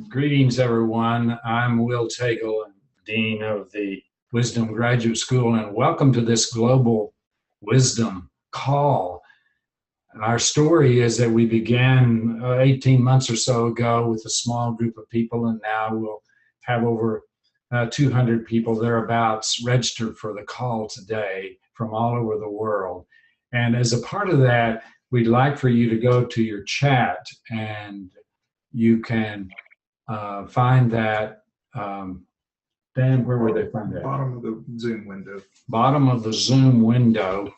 Greetings, everyone. I'm Will Tagle, Dean of the Wisdom Graduate School, and welcome to this Global Wisdom Call. Our story is that we began 18 months or so ago with a small group of people, and now we'll have over 200 people thereabouts registered for the call today from all over the world. And as a part of that, we'd like for you to go to your chat, and you can find that, Dan, where would they find that? Bottom of the Zoom window. Bottom of the Zoom window.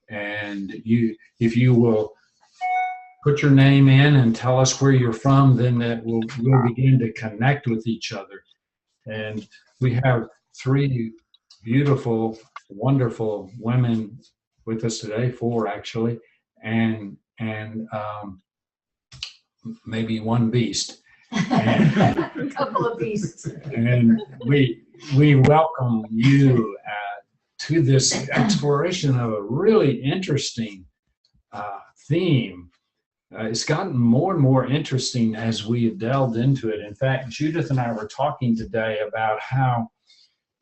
And if you will put your name in and tell us where you're from, then we'll begin to connect with each other. And we have three beautiful, wonderful women with us today, four actually, and maybe one beast. A couple of beasts. And we welcome you to this exploration of a really interesting theme. It's gotten more and more interesting as we have delved into it. In fact, Judith and I were talking today about how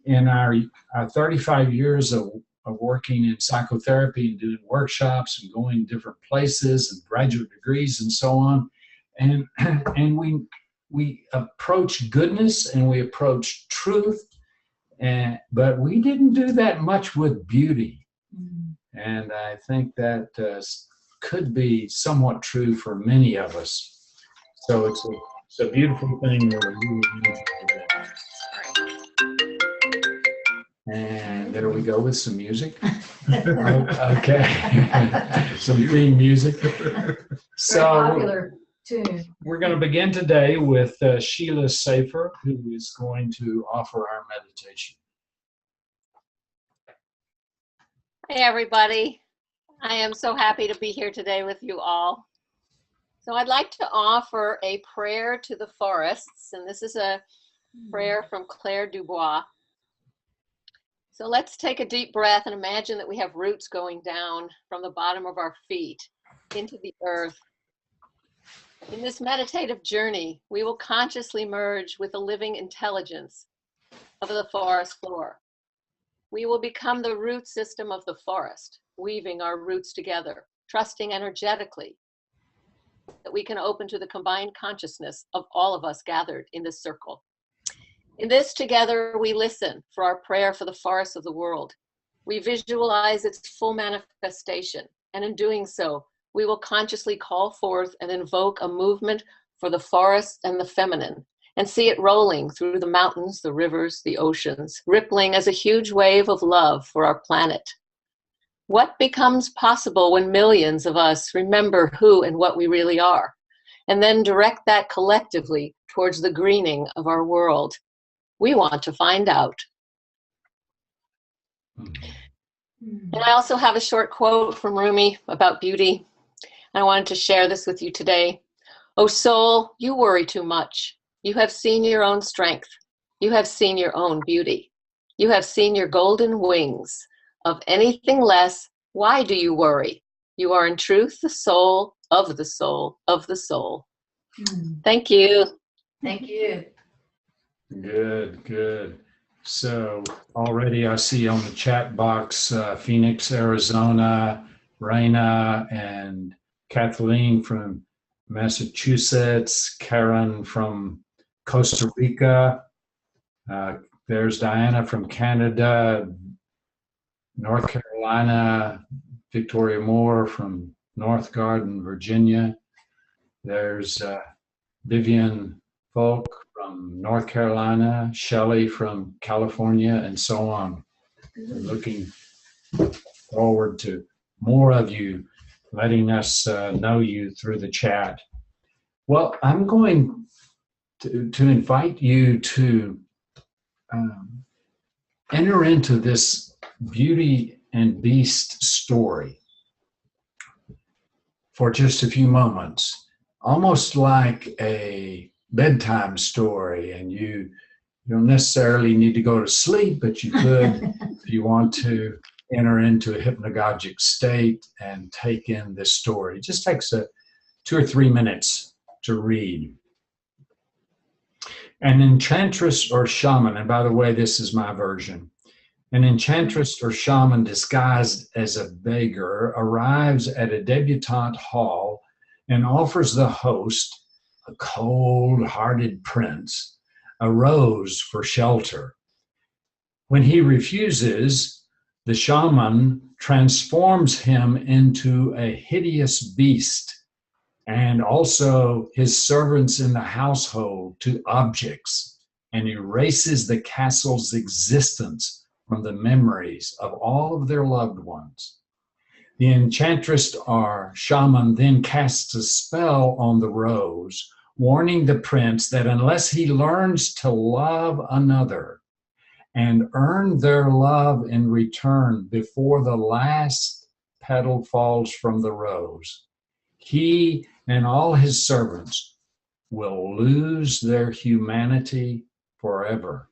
in our 35 years of working in psychotherapy and doing workshops and going different places and graduate degrees and so on, and we approach goodness and we approach truth, but we didn't do that much with beauty. And I think that could be somewhat true for many of us. So it's a beautiful thing that we're really into. And there we go with some music. Okay, some theme music. So Popular tune. we're going to begin today with Sheila Safer, who is going to offer our meditation. Hey everybody, I am so happy to be here today with you all. So I'd like to offer a prayer to the forests, and this is a prayer from Claire Dubois. So let's take a deep breath and imagine that we have roots going down from the bottom of our feet into the earth. In this meditative journey, we will consciously merge with the living intelligence of the forest floor. We will become the root system of the forest, weaving our roots together, trusting energetically that we can open to the combined consciousness of all of us gathered in this circle. In this together, we listen for our prayer for the forests of the world. We visualize its full manifestation, and in doing so, we will consciously call forth and invoke a movement for the forest and the feminine, and see it rolling through the mountains, the rivers, the oceans, rippling as a huge wave of love for our planet. What becomes possible when millions of us remember who and what we really are, and then direct that collectively towards the greening of our world? We want to find out. And I also have a short quote from Rumi about beauty. I wanted to share this with you today. "O soul, you worry too much. You have seen your own strength. You have seen your own beauty. You have seen your golden wings. Of anything less, why do you worry? You are in truth the soul of the soul of the soul." Thank you. Thank you. Good, good. So already I see on the chat box Phoenix, Arizona, Raina and Kathleen from Massachusetts, Karen from Costa Rica, there's Diana from Canada, North Carolina, Victoria Moore from North Garden, Virginia. There's Vivian Folk from North Carolina, Shelley from California, and so on. We're looking forward to more of you letting us know you through the chat. Well, I'm going to invite you to enter into this Beauty and Beast story for just a few moments, almost like a bedtime story, and you don't necessarily need to go to sleep, but you could if you want to enter into a hypnagogic state and take in this story. It just takes 2 or 3 minutes to read. An enchantress or shaman, and by the way, this is my version. An enchantress or shaman disguised as a beggar arrives at a debutante hall and offers the host, a cold-hearted prince, a rose for shelter. When he refuses, the shaman transforms him into a hideous beast, and also his servants in the household to objects, and erases the castle's existence from the memories of all of their loved ones. The enchantress or shaman then casts a spell on the rose, warning the prince that unless he learns to love another and earn their love in return before the last petal falls from the rose, he and all his servants will lose their humanity forever.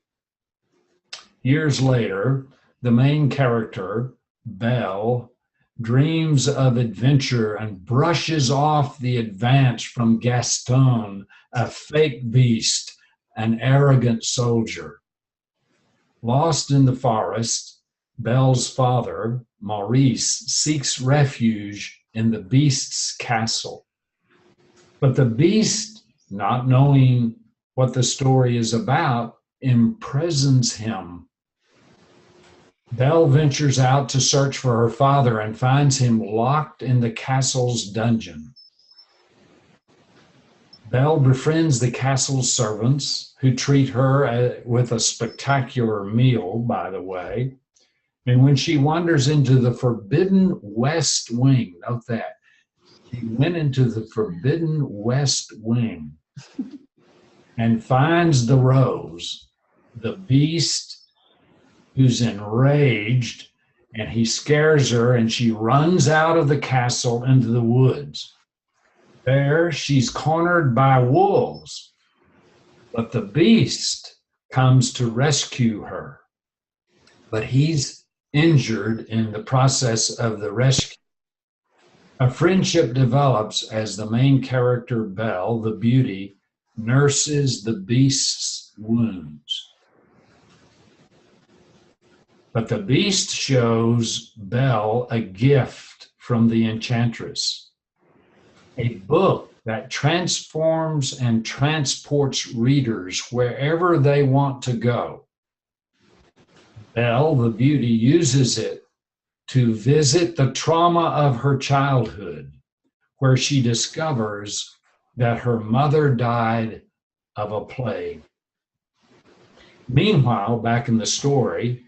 Years later, the main character, Belle, dreams of adventure and brushes off the advance from Gaston, a fake beast, an arrogant soldier. Lost in the forest, Belle's father, Maurice, seeks refuge in the beast's castle. But the beast, not knowing what the story is about, imprisons him. Belle ventures out to search for her father and finds him locked in the castle's dungeon. Belle befriends the castle's servants, who treat her with a spectacular meal, by the way. And when she wanders into the forbidden West Wing, note that, she went into the forbidden West Wing and finds the rose, the beast who's enraged, and he scares her and she runs out of the castle into the woods. There, she's cornered by wolves, but the beast comes to rescue her. But he's injured in the process of the rescue. A friendship develops as the main character, Belle, the beauty, nurses the beast's wounds. But the beast shows Belle a gift from the enchantress, a book that transforms and transports readers wherever they want to go. Belle, the beauty, uses it to visit the trauma of her childhood, where she discovers that her mother died of a plague. Meanwhile, back in the story,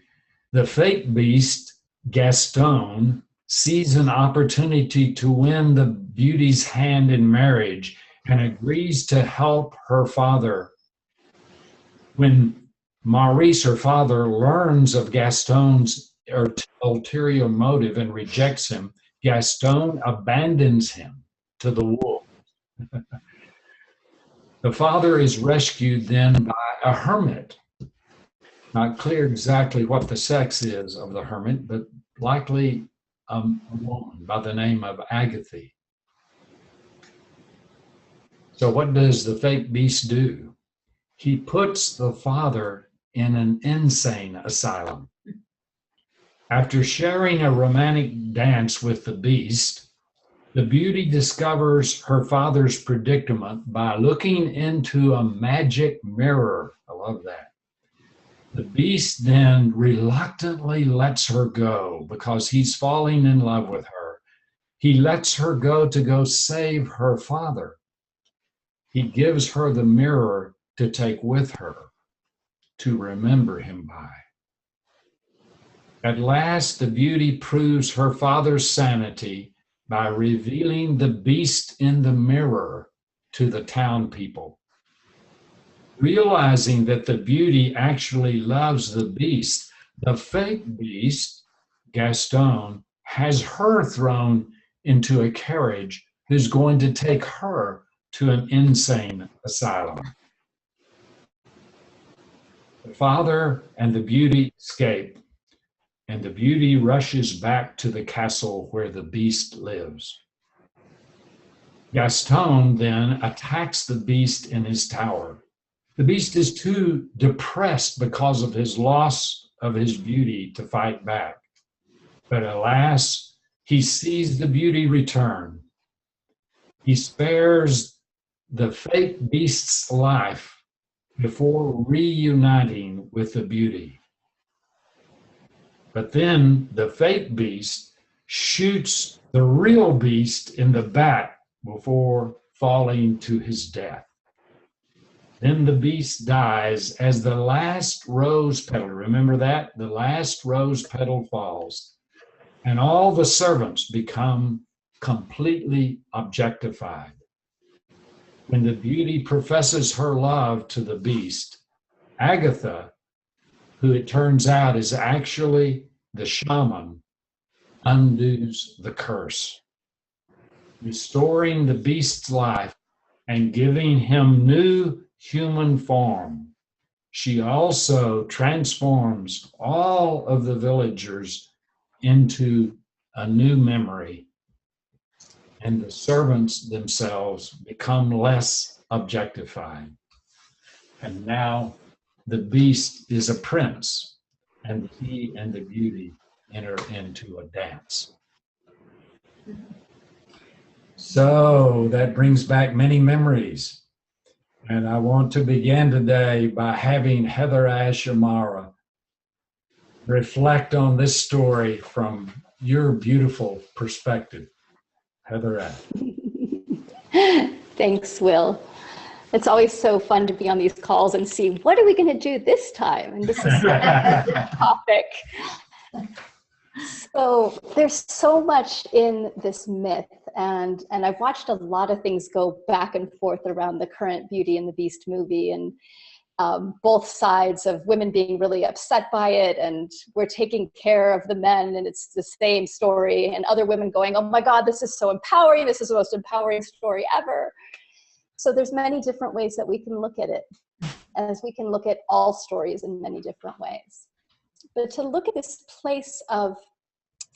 the fake beast, Gaston, sees an opportunity to win the beauty's hand in marriage and agrees to help her father. When Maurice, her father, learns of Gaston's ulterior motive and rejects him, Gaston abandons him to the wolves. The father is rescued then by a hermit. Not clear exactly what the sex is of the hermit, but likely a woman by the name of Agatha. So what does the fake beast do? He puts the father in an insane asylum. After sharing a romantic dance with the beast, the beauty discovers her father's predicament by looking into a magic mirror. I love that. The beast then reluctantly lets her go because he's falling in love with her. He lets her go to go save her father. He gives her the mirror to take with her to remember him by. At last, the beauty proves her father's sanity by revealing the beast in the mirror to the town people. Realizing that the beauty actually loves the beast, the fake beast, Gaston, has her thrown into a carriage who's going to take her to an insane asylum. The father and the beauty escape, and the beauty rushes back to the castle where the beast lives. Gaston then attacks the beast in his tower, The beast is too depressed because of his loss of his beauty to fight back. But alas, he sees the beauty return. He spares the fake beast's life before reuniting with the beauty. But then the fake beast shoots the real beast in the back before falling to his death. Then the beast dies as the last rose petal, remember that? The last rose petal falls, and all the servants become completely objectified. When the beauty professes her love to the beast, Agatha, who it turns out is actually the shaman, undoes the curse, restoring the beast's life and giving him new human form. She also transforms all of the villagers into a new memory, and the servants themselves become less objectified. And now the beast is a prince, and he and the beauty enter into a dance. So that brings back many memories. And I want to begin today by having HeatherAsh Amara reflect on this story from your beautiful perspective. HeatherAsh. Thanks, Will. It's always so fun to be on these calls and see, what are we going to do this time? And this is a topic. So there's so much in this myth, and I've watched a lot of things go back and forth around the current Beauty and the Beast movie, and both sides of women being really upset by it, and we're taking care of the men, and it's the same story, and other women going, oh my God, this is so empowering. This is the most empowering story ever. So there's many different ways that we can look at it, as we can look at all stories in many different ways. But to look at this place of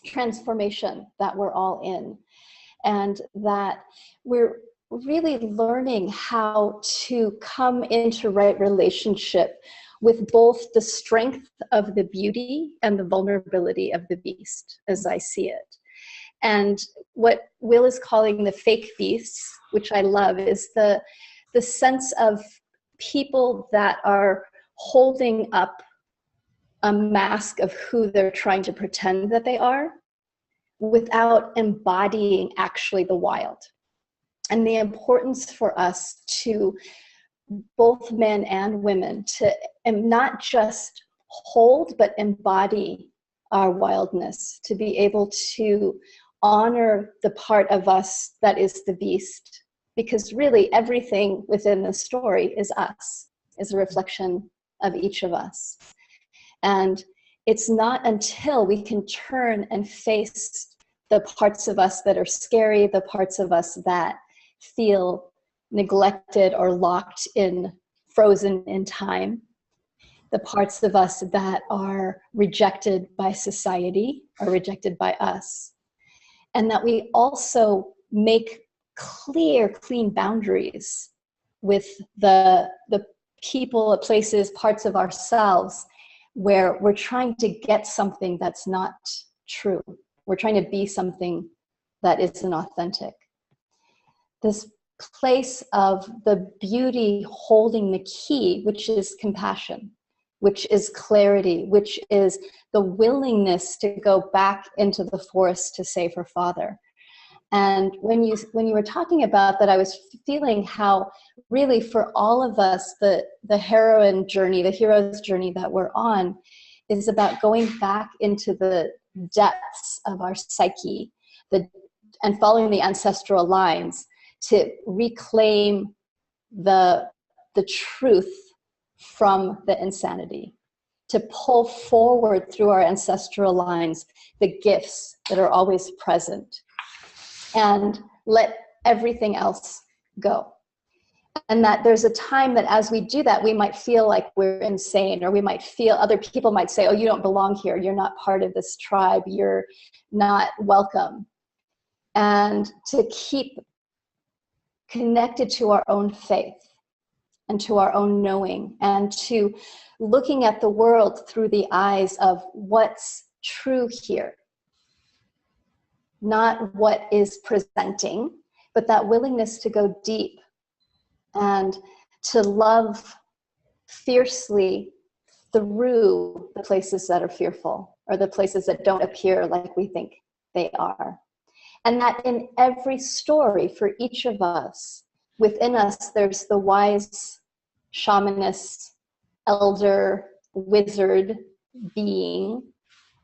transformation that we're all in, and that we're really learning how to come into right relationship with both the strength of the beauty and the vulnerability of the beast, as I see it. And what Will is calling the fake beasts, which I love, is the sense of people that are holding up a mask of who they're trying to pretend that they are without embodying actually the wild. And the importance for us to, both men and women, to not just hold but embody our wildness, to be able to honor the part of us that is the beast, because really everything within the story is us, is a reflection of each of us. And it's not until we can turn and face the parts of us that are scary, the parts of us that feel neglected or locked in, frozen in time, the parts of us that are rejected by society or rejected by us, and that we also make clear, clean boundaries with the people, places, parts of ourselves where we're trying to get something that's not true. We're trying to be something that isn't authentic. This place of the beauty holding the key, which is compassion, which is clarity, which is the willingness to go back into the forest to save her father. And when you were talking about that, I was feeling how really for all of us, the heroine journey, the hero's journey that we're on is about going back into the depths of our psyche and following the ancestral lines to reclaim the truth from the insanity, to pull forward through our ancestral lines the gifts that are always present, and let everything else go. And that there's a time that as we do that, we might feel like we're insane, or we might feel, other people might say, oh, you don't belong here. You're not part of this tribe. You're not welcome. And to keep connected to our own faith and to our own knowing, and to looking at the world through the eyes of what's true here. Not what is presenting, but that willingness to go deep and to love fiercely through the places that are fearful or the places that don't appear like we think they are. And that in every story for each of us, within us, there's the wise shamaness, elder, wizard being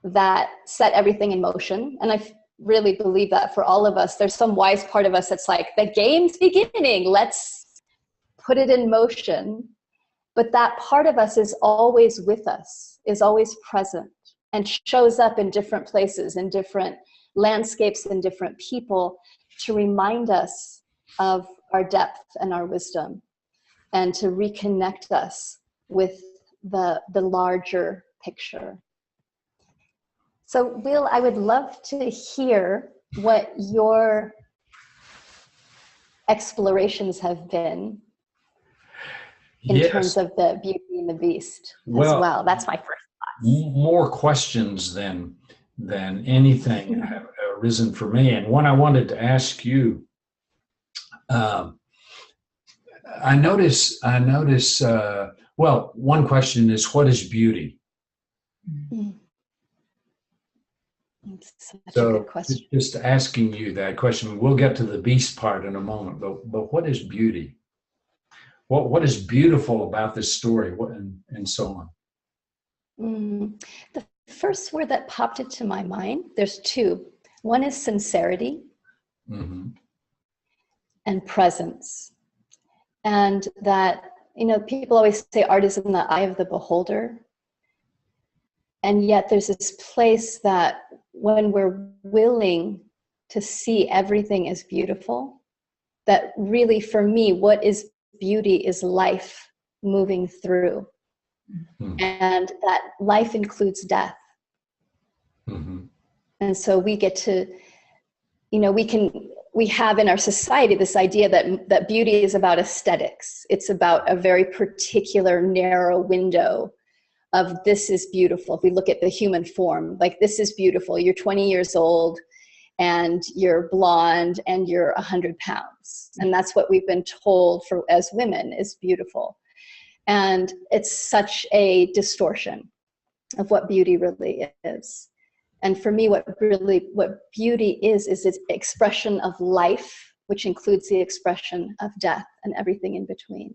that set everything in motion. And I really believe that for all of us, there's some wise part of us that's like, the game's beginning, let's put it in motion. But that part of us is always with us, is always present, and shows up in different places, in different landscapes, and different people, to remind us of our depth and our wisdom, and to reconnect us with the larger picture. So, Will, I would love to hear what your explorations have been in terms of the Beauty and the Beast as well. That's my first thought. More questions than anything have arisen for me. And one I wanted to ask you, I notice, well, one question is, what is beauty? Such a good question. Just asking you that question. We'll get to the beast part in a moment, but what is beauty? What is beautiful about this story, and so on? The first word that popped into my mind, there's two. One is sincerity, and presence. And that, people always say art is in the eye of the beholder. And yet there's this place that when we're willing to see everything as beautiful, that really for me, what is beauty is life moving through. And that life includes death. And so we get to, we have in our society this idea that beauty is about aesthetics. It's about a very particular narrow window of this is beautiful. If we look at the human form, like this is beautiful. You're 20 years old and you're blonde and you're 100 pounds. And that's what we've been told as women is beautiful. And it's such a distortion of what beauty really is. And for me, what beauty is its expression of life, which includes the expression of death and everything in between.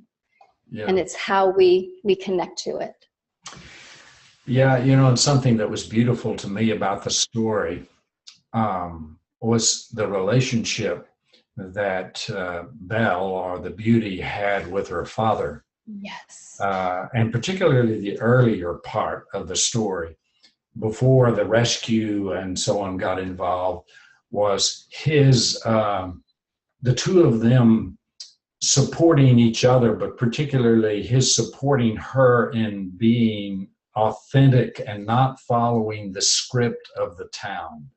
Yeah. And it's how we connect to it. Yeah, and something that was beautiful to me about the story was the relationship that Belle, or the beauty, had with her father. Yes. And particularly the earlier part of the story, before the rescue and so on got involved, was the two of them supporting each other, but particularly his supporting her in being authentic and not following the script of the town.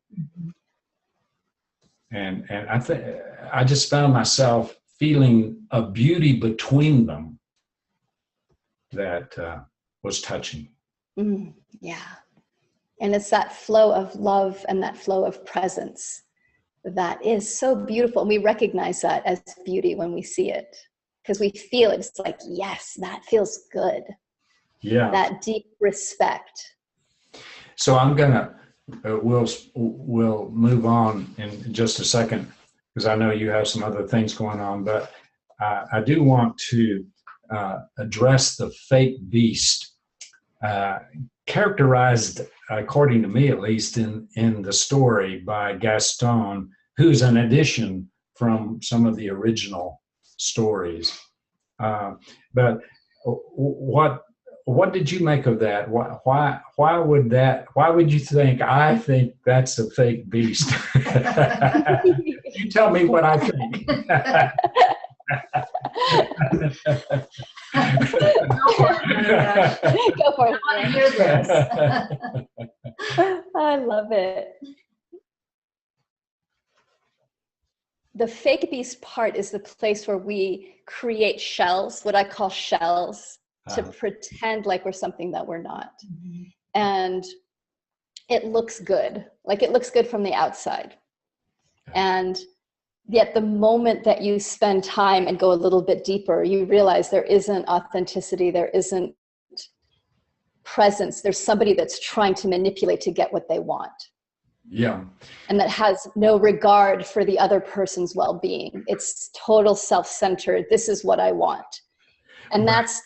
And I just found myself feeling a beauty between them that was touching. Yeah. And it's that flow of love and that flow of presence that is so beautiful. And we recognize that as beauty when we see it, because we feel it. It's like, yes, that feels good. Yeah. That deep respect. So I'm gonna, we'll move on in just a second, because I know you have some other things going on, but I do want to address the fake beast, characterized, according to me at least, in the story by Gaston, who's an addition from some of the original stories. But what did you make of that? Why would you think, I think that's a fake beast? You tell me what I think. Go for it. I want to hear this. I love it. the fake beast part is the place where we create shells, what I call shells, to pretend like we're something that we're not. And it looks good. Like it looks good from the outside. And yet the moment that you spend time and go a little bit deeper, you realize there isn't authenticity, there isn't presence. There's somebody that's trying to manipulate to get what they want. Yeah. And that has no regard for the other person's well-being. It's total self-centered. This is what I want. And that's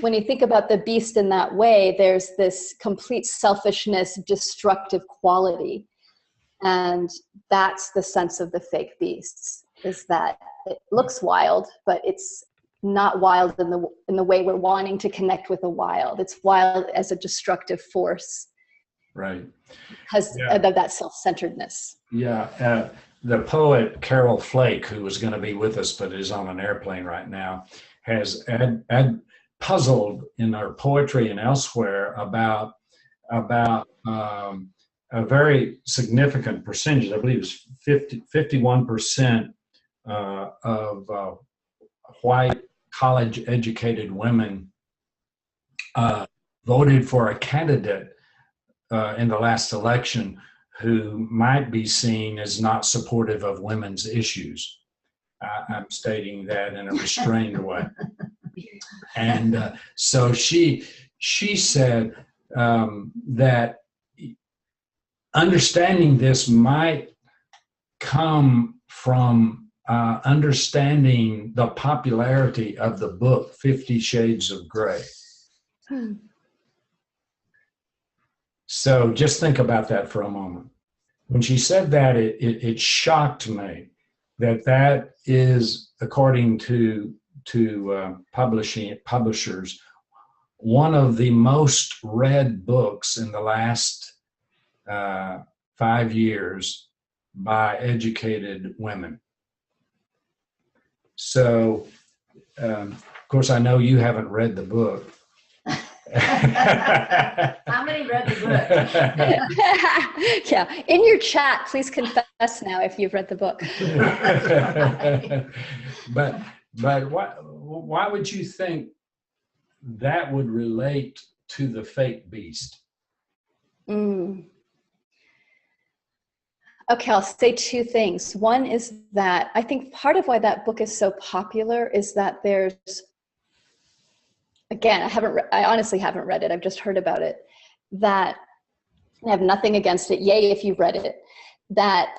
when you think about the beast in that way, there's this complete selfishness, destructive quality. And that's the sense of the fake beasts, is that it looks wild, but it's not wild in the way we're wanting to connect with the wild. It's wild as a destructive force. Right. Because of that self-centeredness. Yeah. The poet Carol Flake, who was going to be with us but is on an airplane right now, has puzzled in her poetry and elsewhere about a very significant percentage. I believe it's 51% of white college-educated women voted for a candidate in the last election who might be seen as not supportive of women's issues. I'm stating that in a restrained way. And so she said that understanding this might come from understanding the popularity of the book 50 Shades of Grey. So just think about that for a moment. When she said that, it shocked me that is, according to publishers, one of the most read books in the last 5 years by educated women. So, of course, I know you haven't read the book. How many read the book? Yeah, in your chat, please confess now if you've read the book. But why would you think that would relate to the fake beast? Okay, I'll say two things. One is that I think part of why that book is so popular is that there's, again, I honestly haven't read it. I've just heard about it. That I have nothing against it. Yay, if you've read it. That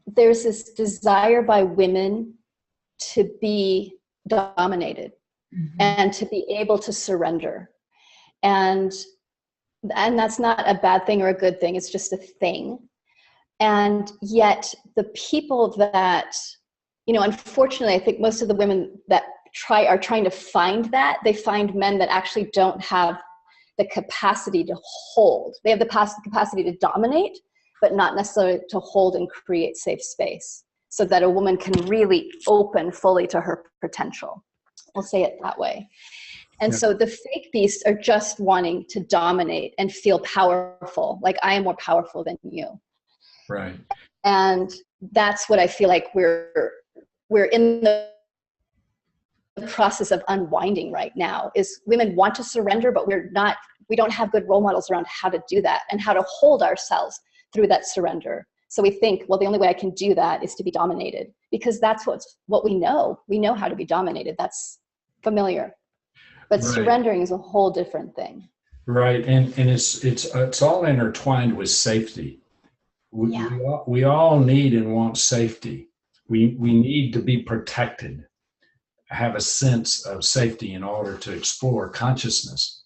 there's this desire by women to be dominated and to be able to surrender. And that's not a bad thing or a good thing. It's just a thing. And yet the people that, unfortunately, I think most of the women that are trying to find that, they find men that actually don't have the capacity to hold. They have the capacity to dominate, but not necessarily to hold and create safe space so that a woman can really open fully to her potential. We'll say it that way. And so the fake beasts are just wanting to dominate and feel powerful, like I am more powerful than you. Right. And that's what I feel like we're in the process of unwinding right now, is women want to surrender, but we don't have good role models around how to do that and how to hold ourselves through that surrender. So we think, well, the only way I can do that is to be dominated, because that's what we know. We know how to be dominated. That's familiar. But surrendering is a whole different thing. Right. And it's all intertwined with safety. We all need and want safety. We need to be protected, have a sense of safety in order to explore consciousness.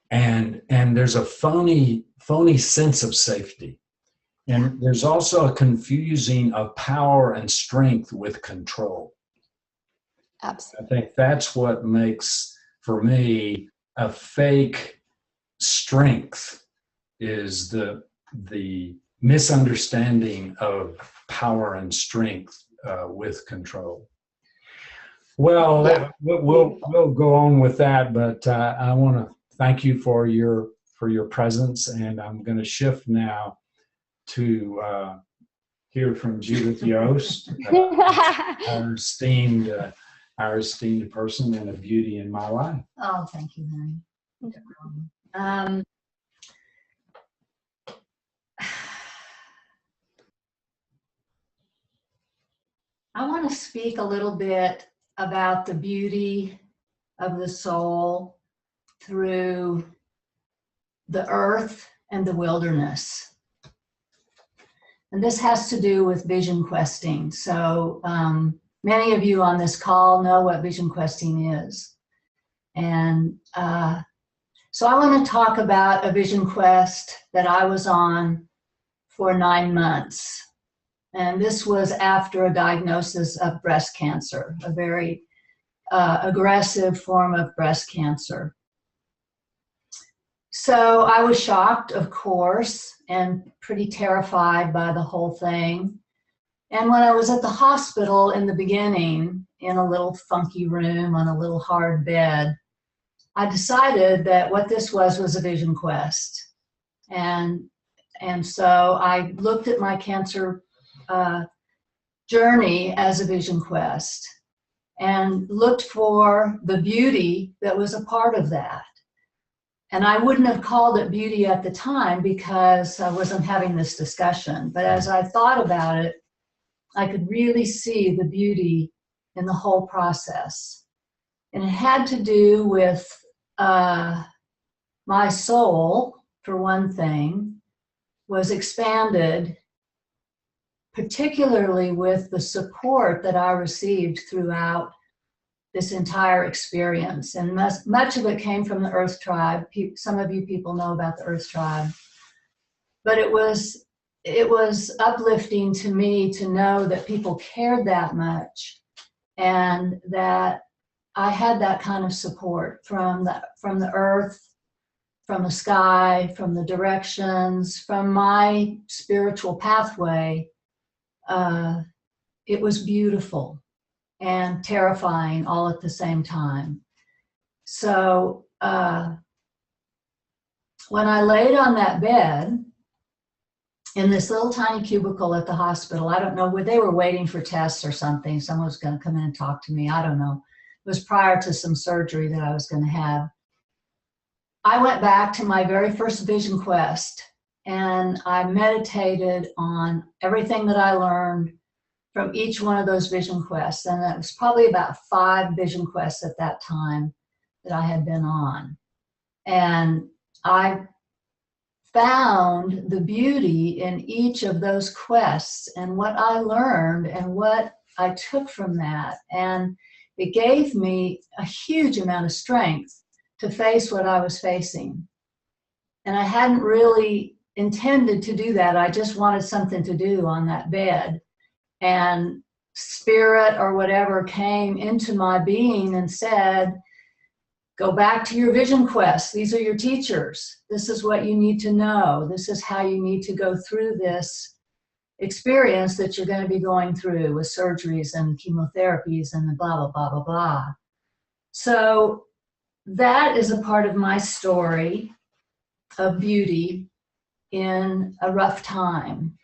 And there's a phony sense of safety. And there's also a confusing of power and strength with control. Absolutely. I think that's what makes, for me, a fake strength is the misunderstanding of power and strength with control. Well, we'll go on with that, but I want to thank you for your presence, and I'm going to shift now to hear from Judith Yost, our esteemed person and a beauty in my life. Oh, thank you, honey. I want to speak a little bit about the beauty of the soul through the earth and the wilderness. And this has to do with vision questing. So many of you on this call know what vision questing is. And so I want to talk about a vision quest that I was on for 9 months. And this was after a diagnosis of breast cancer, a very aggressive form of breast cancer. So I was shocked, of course, and pretty terrified by the whole thing. And when I was at the hospital in the beginning, in a little funky room on a little hard bed, I decided that what this was a vision quest. And so I looked at my cancer journey as a vision quest and looked for the beauty that was a part of that. And I wouldn't have called it beauty at the time because I wasn't having this discussion. But as I thought about it, I could really see the beauty in the whole process. And it had to do with my soul, for one thing, was expanded, particularly with the support that I received throughout this entire experience. And much of it came from the Earth Tribe. Some of you people know about the Earth Tribe. But it was uplifting to me to know that people cared that much and that I had that kind of support from the earth, from the sky, from the directions, from my spiritual pathway. It was beautiful and terrifying all at the same time. So when I laid on that bed in this little tiny cubicle at the hospital, I don't know, where they were waiting for tests or something, someone was going to come in and talk to me, I don't know. It was prior to some surgery that I was going to have. I went back to my very first vision quest and I meditated on everything that I learned from each one of those vision quests. And it was probably about 5 vision quests at that time that I had been on. And I found the beauty in each of those quests and what I learned and what I took from that. And it gave me a huge amount of strength to face what I was facing. And I hadn't really intended to do that. I just wanted something to do on that bed. And spirit or whatever came into my being and said, go back to your vision quest. These are your teachers. This is what you need to know. This is how you need to go through this experience that you're going to be going through with surgeries and chemotherapies and blah, blah, blah, blah, blah. So that is a part of my story of beauty in a rough time.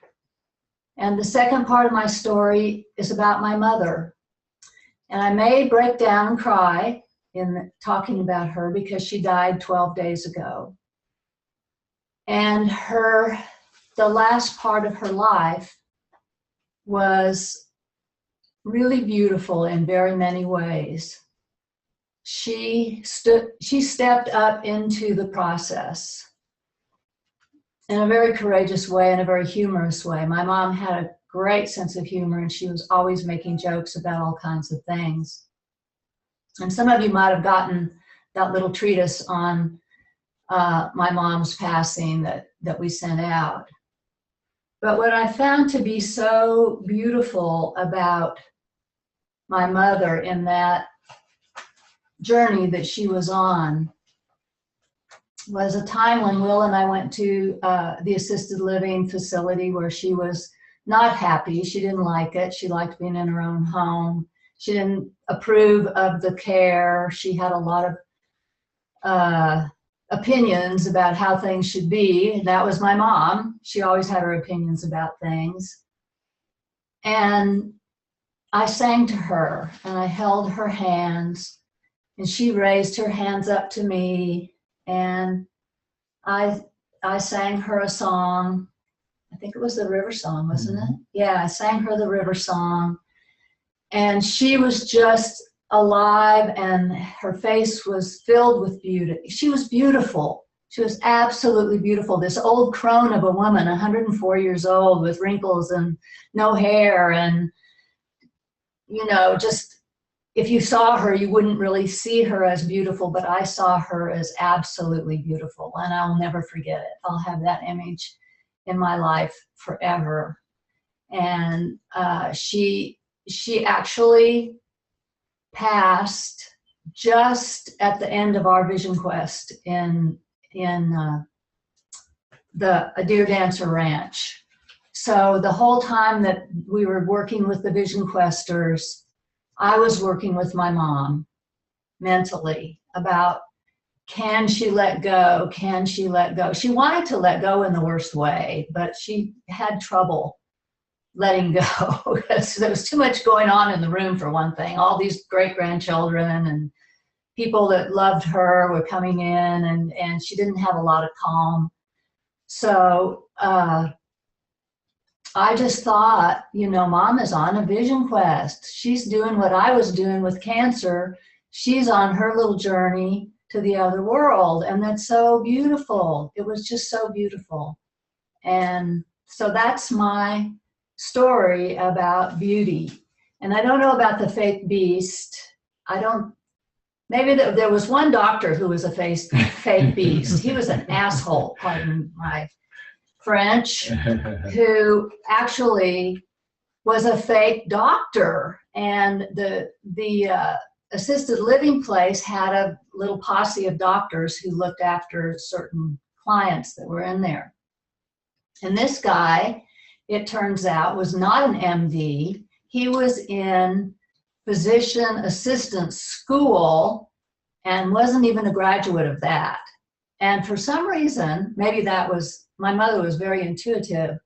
And the second part of my story is about my mother. And I may break down and cry in talking about her because she died 12 days ago. And the last part of her life was really beautiful in very many ways. She stepped up into the process in a very courageous way, in a very humorous way. My mom had a great sense of humor and she was always making jokes about all kinds of things. And some of you might have gotten that little treatise on my mom's passing that we sent out. But what I found to be so beautiful about my mother in that journey that she was on was a time when Will and I went to the assisted living facility where she was not happy. She didn't like it. She liked being in her own home. She didn't approve of the care. She had a lot of opinions about how things should be. That was my mom. She always had her opinions about things. And I sang to her, and I held her hands, and she raised her hands up to me, and I sang her a song. I think it was the river song, wasn't it? Yeah, I sang her the river song, and she was just alive, and her face was filled with beauty. She was beautiful. She was absolutely beautiful. This old crone of a woman, 104 years old, with wrinkles and no hair, and you know, just if you saw her, you wouldn't really see her as beautiful, but I saw her as absolutely beautiful, and I'll never forget it. I'll have that image in my life forever. And she actually passed just at the end of our vision quest in the Deer Dancer Ranch. So the whole time that we were working with the vision questers, I was working with my mom mentally about, can she let go? Can she let go? She wanted to let go in the worst way, but she had trouble letting go because there was too much going on in the room, for one thing. All these great-grandchildren and people that loved her were coming in, and she didn't have a lot of calm. So I just thought, you know, Mom is on a vision quest. She's doing what I was doing with cancer. She's on her little journey to the other world, and that's so beautiful. It was just so beautiful. And so that's my story about beauty. And I don't know about the fake beast. Maybe there was one doctor who was a fake beast. He was an asshole, pardon my French, who actually was a fake doctor. And the assisted living place had a little posse of doctors who looked after certain clients that were in there. And this guy, it turns out, was not an MD. He was in physician assistant school and wasn't even a graduate of that. And for some reason, maybe that was, my mother was very intuitive.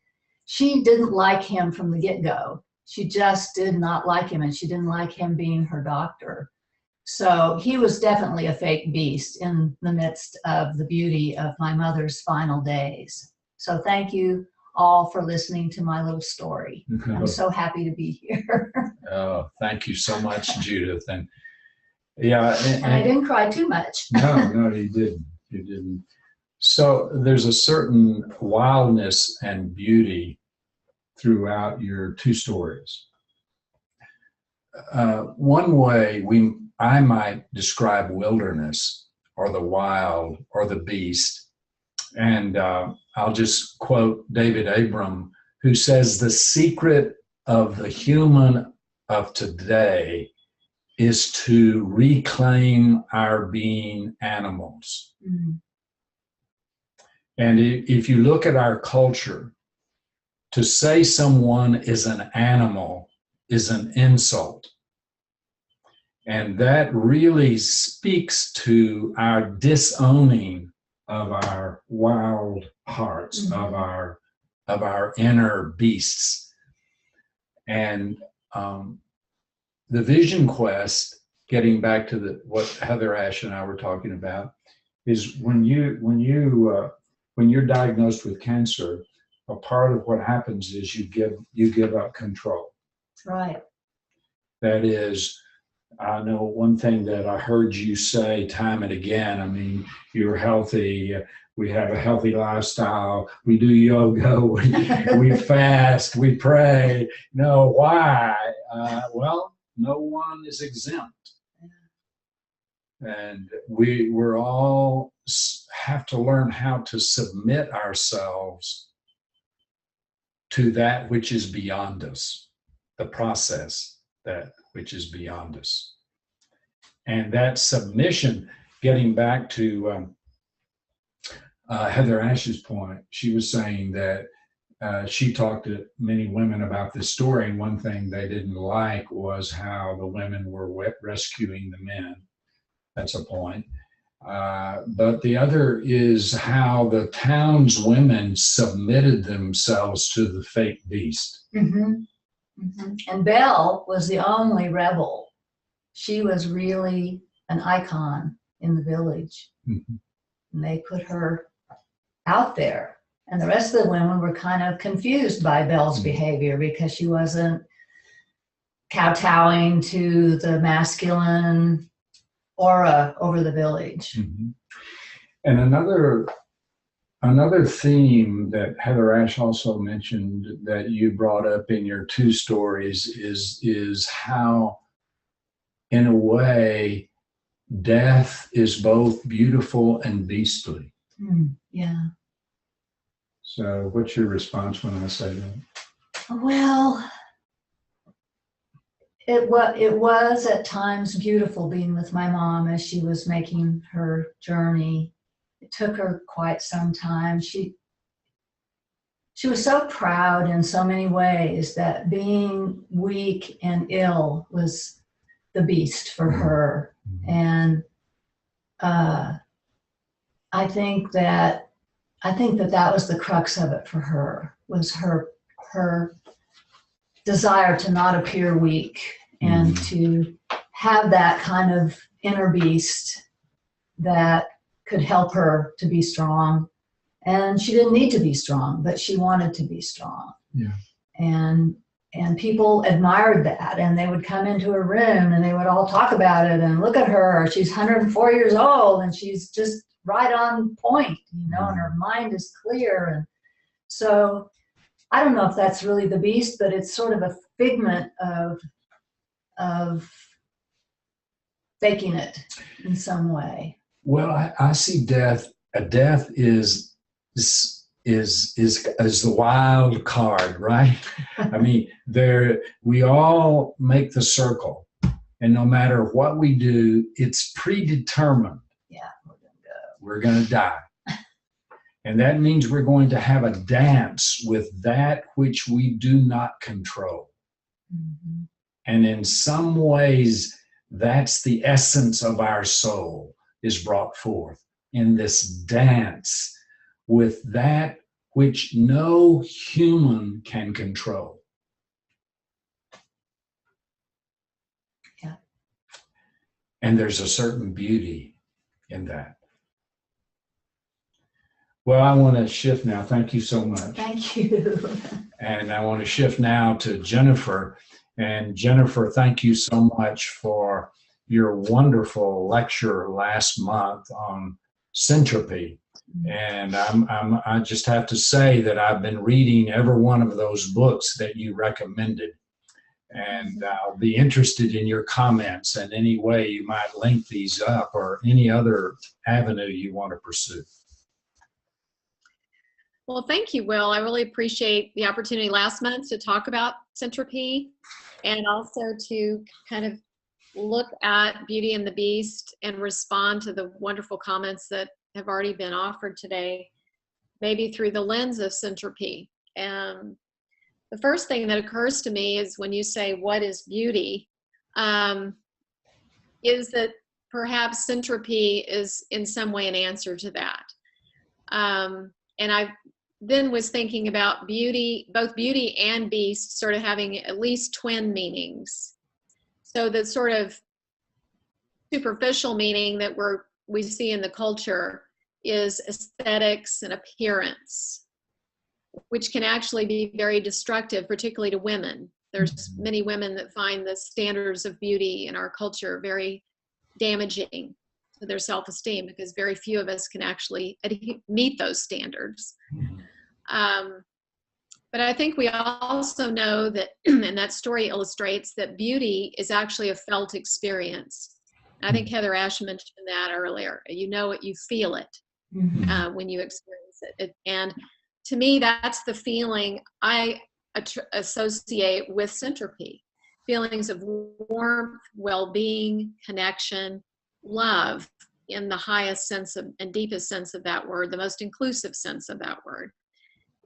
She didn't like him from the get-go. She just did not like him, and she didn't like him being her doctor. So he was definitely a fake beast in the midst of the beauty of my mother's final days. So thank you all for listening to my little story. I'm so happy to be here. Oh, thank you so much, Judith. And yeah, and I didn't cry too much. No, you didn't. You didn't. So there's a certain wildness and beauty throughout your two stories. One way I might describe wilderness, or the wild, or the beast, and I'll just quote David Abram, who says, the secret of the human of today is to reclaim our being animals. Mm-hmm. And if you look at our culture, to say someone is an animal is an insult. And that really speaks to our disowning of our wild hearts, mm-hmm. of our inner beasts. And the vision quest, getting back to what HeatherAsh and I were talking about, is when you're diagnosed with cancer, a part of what happens is you give up control. Right. That is, I know one thing that I heard you say time and again, I mean, you're healthy, we have a healthy lifestyle, we do yoga, we fast, we pray. No, why? Well, no one is exempt. And we're all have to learn how to submit ourselves to that which is beyond us, the process that which is beyond us. And that submission, getting back to HeatherAsh's point, she was saying that she talked to many women about this story, and one thing they didn't like was how the women were rescuing the men. That's a point. But the other is how the town's women submitted themselves to the fake beast. Mm-hmm. And Belle was the only rebel. She was really an icon in the village. And they put her out there. And the rest of the women were kind of confused by Belle's behavior because she wasn't kowtowing to the masculine aura over the village. And another theme that HeatherAsh also mentioned that you brought up in your two stories is how, in a way, death is both beautiful and beastly. Yeah. So what's your response when I say that? Well, it was at times beautiful being with my mom as she was making her journey. It took her quite some time. She was so proud in so many ways that being weak and ill was the beast for her. And I think that was the crux of it for her, was her desire to not appear weak and to have that kind of inner beast that could help her to be strong. And she didn't need to be strong, but she wanted to be strong. Yeah. And people admired that, and they would come into a room and they would all talk about it and look at her. She's 104 years old and she's just right on point, and her mind is clear. And so I don't know if that's really the beast, but it's sort of a figment of faking it in some way. Well, I see death. A death is the wild card, right? I mean, we all make the circle, and no matter what we do, it's predetermined. Yeah, we're gonna die. And that means we're going to have a dance with that which we do not control. And in some ways, that's the essence of our soul is brought forth in this dance with that which no human can control. Yeah. And there's a certain beauty in that. Well, I want to shift now. Thank you so much. Thank you. And I want to shift now to Jennifer. And Jennifer, thank you so much for your wonderful lecture last month on centropy. And I just have to say that I've been reading every one of those books that you recommended. And I'll be interested in your comments and any way you might link these up or any other avenue you want to pursue. Well, thank you, Will. I really appreciate the opportunity last month to talk about centropy and also to kind of look at Beauty and the Beast and respond to the wonderful comments that have already been offered today, maybe through the lens of centropy. And the first thing that occurs to me is when you say, what is beauty? Is that perhaps centropy is in some way an answer to that. And I then was thinking about beauty, both beauty and beast sort of having at least twin meanings. So the sort of superficial meaning that we see in the culture is aesthetics and appearance, which can actually be very destructive, particularly to women. There's many women that find the standards of beauty in our culture very damaging to their self-esteem because very few of us can actually meet those standards. But I think we also know that, and that story illustrates that beauty is actually a felt experience. I think HeatherAsh mentioned that earlier. You know it, you feel it when you experience it. And to me, that's the feeling I associate with centropy. Feelings of warmth, well-being, connection, love in the highest sense of, and deepest sense of that word, the most inclusive sense of that word.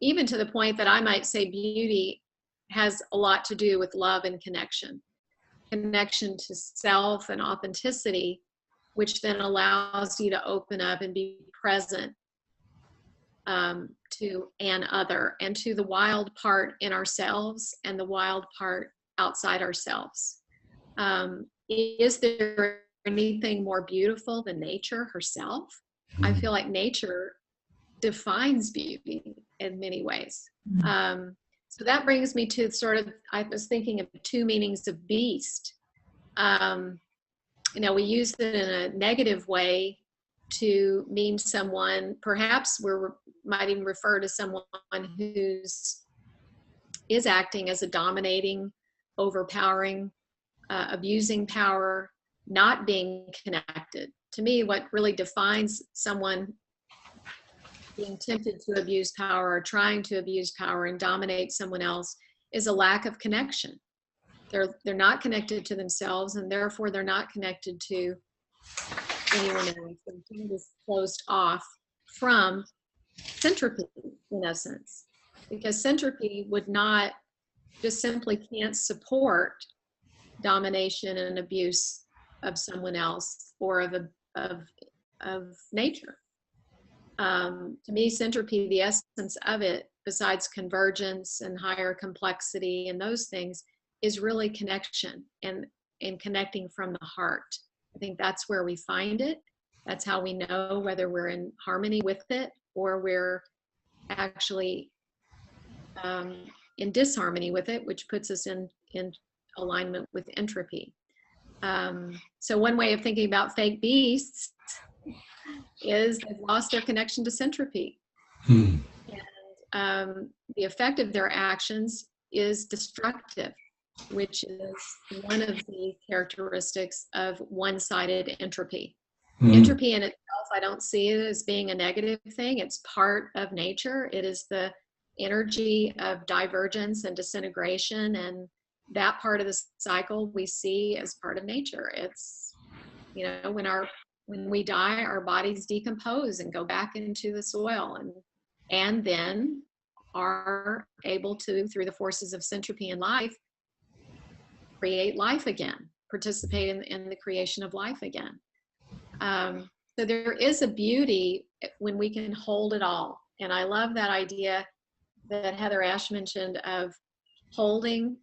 Even to the point that I might say beauty has a lot to do with love and connection to self and authenticity, which then allows you to open up and be present to an other, and to the wild part in ourselves and the wild part outside ourselves. Is there anything more beautiful than nature herself? I feel like nature defines beauty in many ways. So that brings me to sort of, I was thinking of two meanings of beast. You know, we use it in a negative way to mean someone, perhaps might even refer to someone who's is acting as a dominating, overpowering, abusing power, not being connected. To me, what really defines someone being tempted to abuse power or trying to abuse power and dominate someone else is a lack of connection. They're not connected to themselves, and therefore they're not connected to anyone else. They're just closed off from centropy, in essence, because centropy would not, just simply can't support domination and abuse of someone else or of nature. To me, centropy, the essence of it, besides convergence and higher complexity and those things, is really connection and connecting from the heart. I think that's where we find it. That's how we know whether we're in harmony with it or we're actually in disharmony with it, which puts us in alignment with entropy. So one way of thinking about fake beasts is they've lost their connection to centropy. And the effect of their actions is destructive, which is one of the characteristics of one-sided entropy. Entropy in itself, I don't see it as being a negative thing. It's part of nature. It is the energy of divergence and disintegration, and that part of the cycle we see as part of nature. It's, you know, when we die, our bodies decompose and go back into the soil, and then are able to, through the forces of centropy and life, create life again, participate in the creation of life again. So there is a beauty when we can hold it all. And I love that idea that HeatherAsh mentioned of holding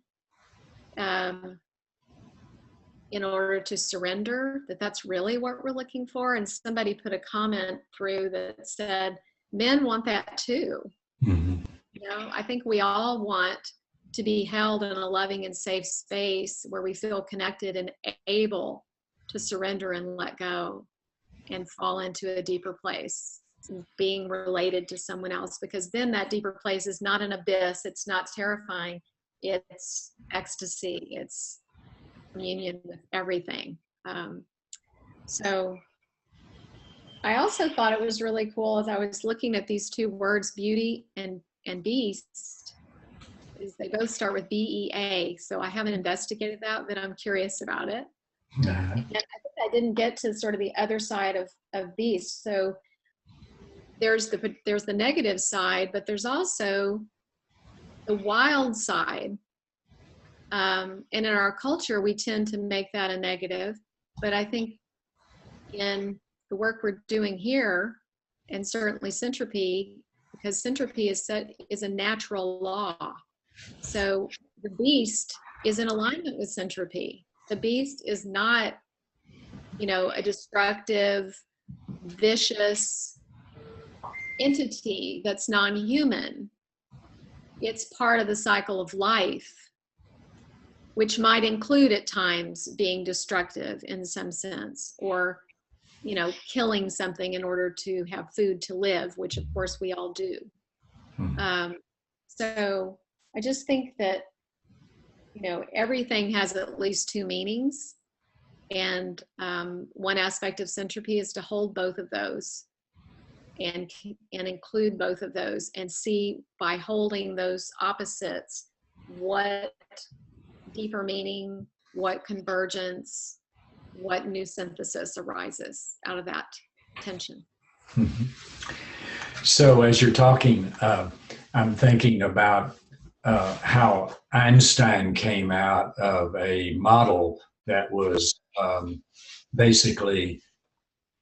in order to surrender, that's really what we're looking for. And somebody put a comment through that said, men want that too. You know, I think we all want to be held in a loving and safe space where we feel connected and able to surrender and let go and fall into a deeper place, being related to someone else, because then that deeper place is not an abyss, it's not terrifying, it's ecstasy, it's communion with everything. So I also thought it was really cool as I was looking at these two words, beauty and beast, is they both start with BEA. So I haven't investigated that, but I'm curious about it. And I think I didn't get to sort of the other side of beast. So there's the negative side, but there's also the wild side. And in our culture, we tend to make that a negative. But I think in the work we're doing here, and certainly centropy, because centropy is a natural law. So the beast is in alignment with centropy. The beast is not, you know, a destructive, vicious entity that's non-human. It's part of the cycle of life, which might include at times being destructive in some sense, or, you know, killing something in order to have food to live, which of course we all do. So I just think that, you know, everything has at least two meanings. And one aspect of centropy is to hold both of those and include both of those, and see by holding those opposites what deeper meaning, what convergence, what new synthesis arises out of that tension. So as you're talking, I'm thinking about how Einstein came out of a model that was basically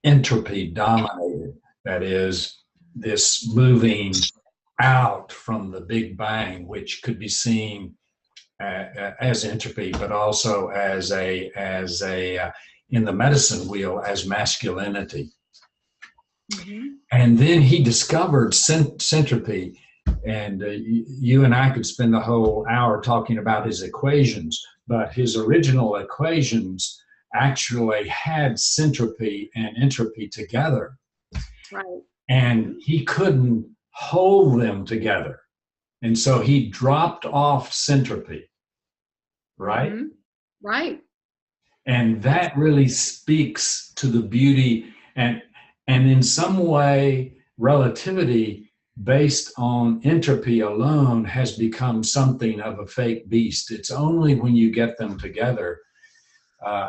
entropy dominated. That is, this moving out from the Big Bang, which could be seen as entropy, but also as a in the medicine wheel as masculinity. Mm-hmm. And then he discovered centropy, and you and I could spend the whole hour talking about his equations, but his original equations actually had centropy and entropy together. Right. And he couldn't hold them together. And so he dropped off centropy, right? Mm-hmm. Right. And that really speaks to the beauty and in some way, relativity based on entropy alone has become something of a fake beast. It's only when you get them together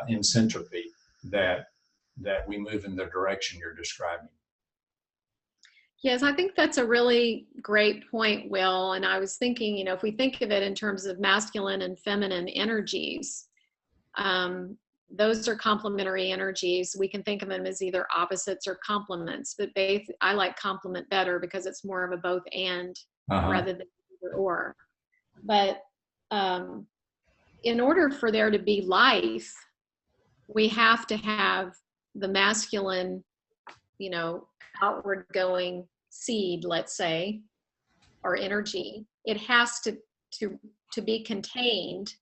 in centropy that we move in the direction you're describing. Yes, I think that's a really great point, Will. And I was thinking, you know, if we think of it in terms of masculine and feminine energies, those are complementary energies. We can think of them as either opposites or complements, but I like complement better because it's more of a both and rather than either or. But in order for there to be life, we have to have the masculine, you know, outward going seed, let's say, or energy. It has to be contained,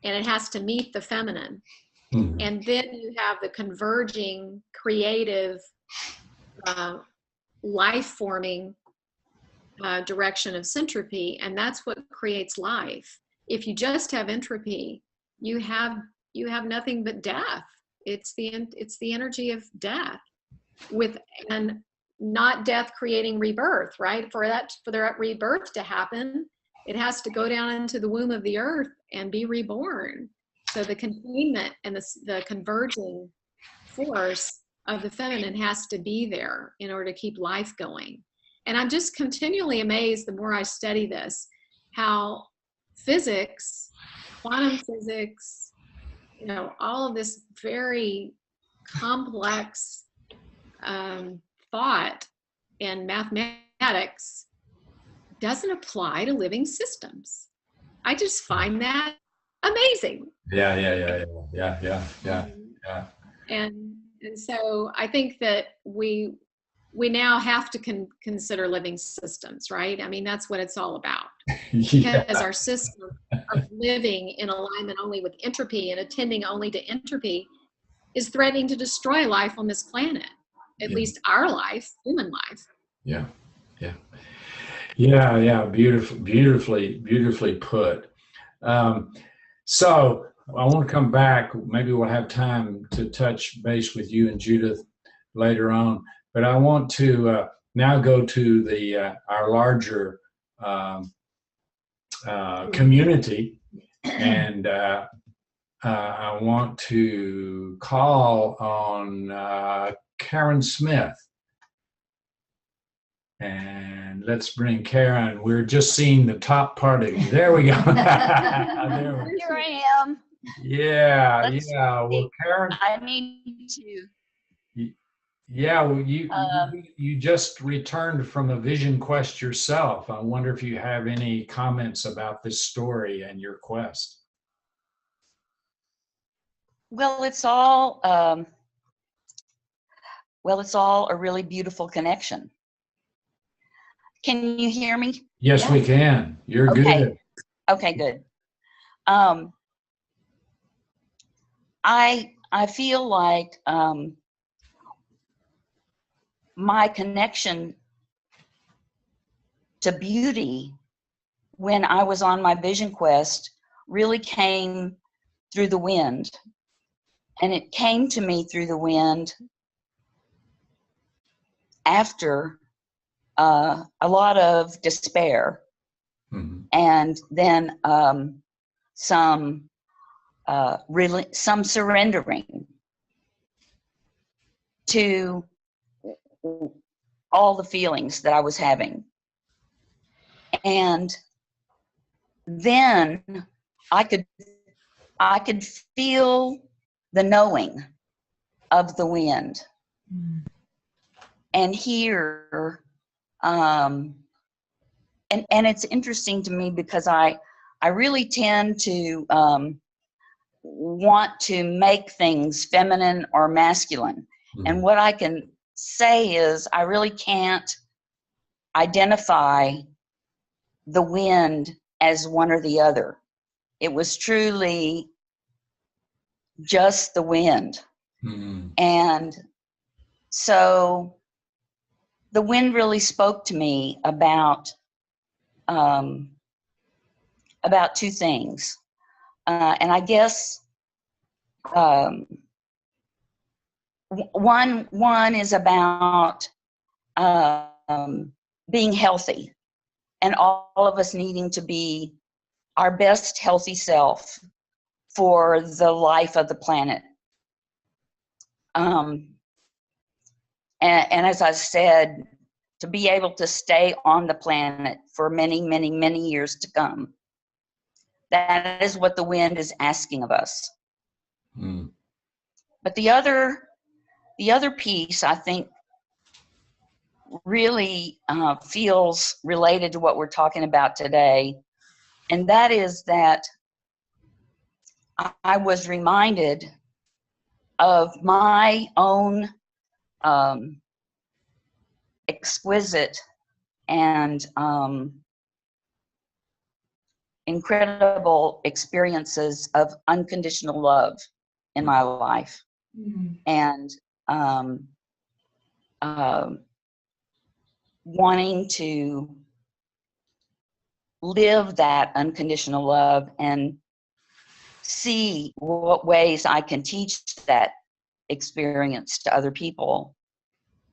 and it has to meet the feminine. Mm-hmm. And then you have the converging, creative, life-forming direction of centropy, and that's what creates life. If you just have entropy, you have nothing but death. It's the energy of death, and not death creating rebirth, right? For that rebirth to happen, it has to go down into the womb of the earth and be reborn. So the containment and the converging force of the feminine has to be there in order to keep life going. And I'm just continually amazed the more I study this, how physics, quantum physics, you know, all of this very complex thought and mathematics doesn't apply to living systems. I just find that amazing. Yeah. And so I think that we now have to consider living systems, right? I mean, that's what it's all about. Because our system of living in alignment only with entropy and attending only to entropy is threatening to destroy life on this planet, at least our life, human life. Yeah. Beautifully put. So I want to come back. Maybe we'll have time to touch base with you and Judith later on. But I want to now go to our larger community, and I want to call on Karen Smith. And let's bring Karen. We're just seeing the top part of you. There we go. Here I am. Yeah. Well, Karen, I need to. Yeah, well, you just returned from a vision quest yourself. I wonder if you have any comments about this story and your quest. Well, it's all a really beautiful connection. Can you hear me? Yes, we can. You're okay. Good. Okay, good. I feel like my connection to beauty when I was on my vision quest really came through the wind. And it came to me through the wind after a lot of despair, and then some surrendering to all the feelings that I was having. And then I could feel the knowing of the wind and hear and it's interesting to me because I really tend to want to make things feminine or masculine. And what I can say is I really can't identify the wind as one or the other. It was truly just the wind. And so the wind really spoke to me about two things. And I guess one is about being healthy, and all of us needing to be our best healthy self for the life of the planet. And as I said, to be able to stay on the planet for many, many, many years to come. That is what the wind is asking of us. But the other piece, I think, really feels related to what we're talking about today, and that is that I was reminded of my own exquisite and incredible experiences of unconditional love in my life. And wanting to live that unconditional love and see what ways I can teach that experience to other people.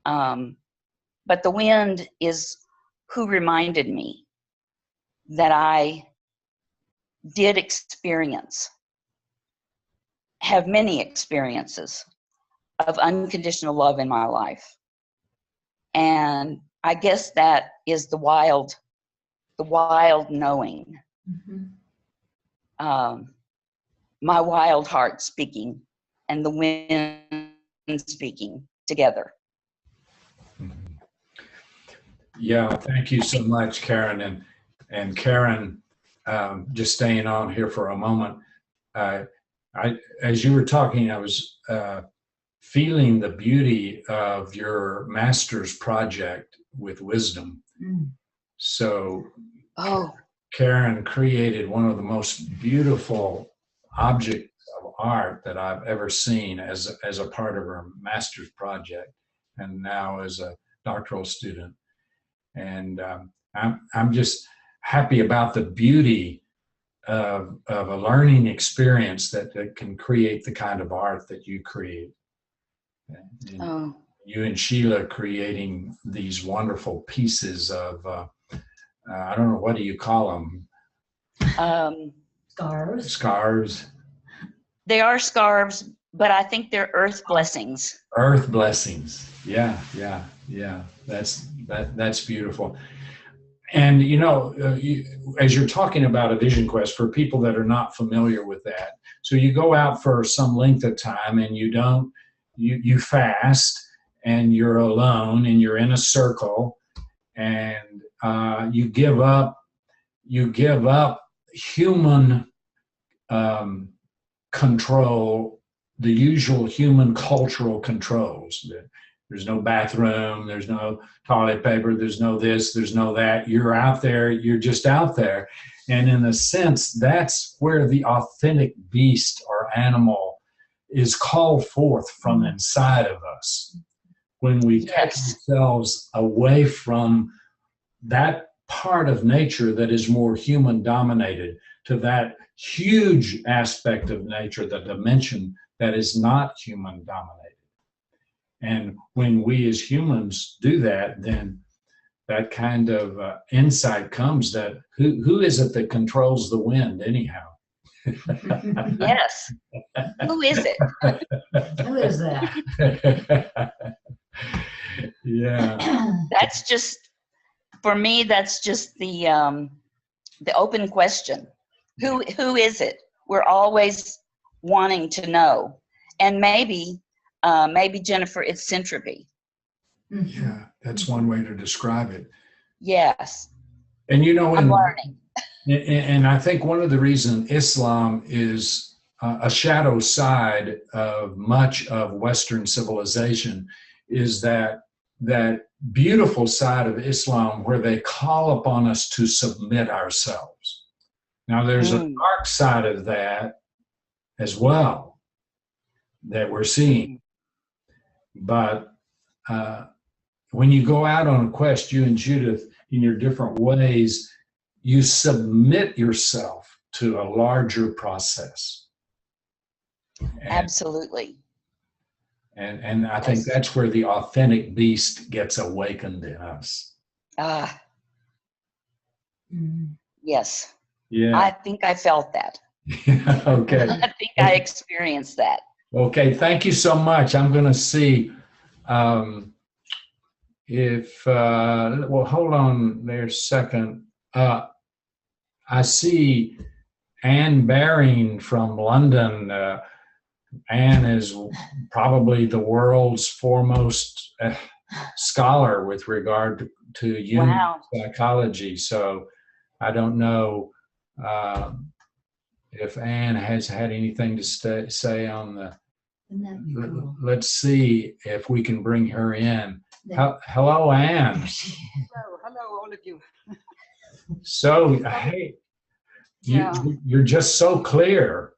But the wind is who reminded me that I did have many experiences of unconditional love in my life. And I guess that is the wild knowing. My wild heart speaking and the wind speaking together. Yeah, thank you so much, Karen. And Karen, just staying on here for a moment, as you were talking, I was feeling the beauty of your master's project with wisdom. So Karen created one of the most beautiful objects of art that I've ever seen as a part of her master's project, and now as a doctoral student. And I'm just happy about the beauty of a learning experience that can create the kind of art that you create. And you and Sheila creating these wonderful pieces of, I don't know, what do you call them? Scarves. They are scarves, but I think they're earth blessings. Earth blessings. Yeah. That's beautiful. And as you're talking about a vision quest, for people that are not familiar with that, so you go out for some length of time and you fast and you're alone and you're in a circle, and you give up human control, the usual human cultural controls. There's no bathroom, there's no toilet paper, there's no this, there's no that. You're out there, you're just out there. And in a sense, that's where the authentic beast or animal is called forth from inside of us. When we take ourselves away from that part of nature that is more human dominated to that huge aspect of nature, the dimension that is not human dominated. And when we as humans do that, then that kind of insight comes that who is it that controls the wind anyhow? Yes. Who is it? Who is that? Yeah. That's just, for me, that's just the open question. Who is it? We're always wanting to know. And maybe Jennifer, it's centropy. Yeah, that's one way to describe it. Yes, And you know, I'm learning. and I think one of the reasons Islam is a shadow side of much of Western civilization is that beautiful side of Islam where they call upon us to submit ourselves. Now, there's a dark side of that as well that we're seeing. But when you go out on a quest, you and Judith, in your different ways, you submit yourself to a larger process. Absolutely. And I think that's where the authentic beast gets awakened in us. Yes. Yeah. I think I felt that. Okay. I think I experienced that. Okay. Thank you so much. I'm going to see if, well, hold on there a second. I see Anne Baring from London. Anne is probably the world's foremost scholar with regard to human psychology. So I don't know if Anne has had anything to say on the. Cool. Let's see if we can bring her in. Hello, Anne. Hello, all of you. So, hey, you're just so clear.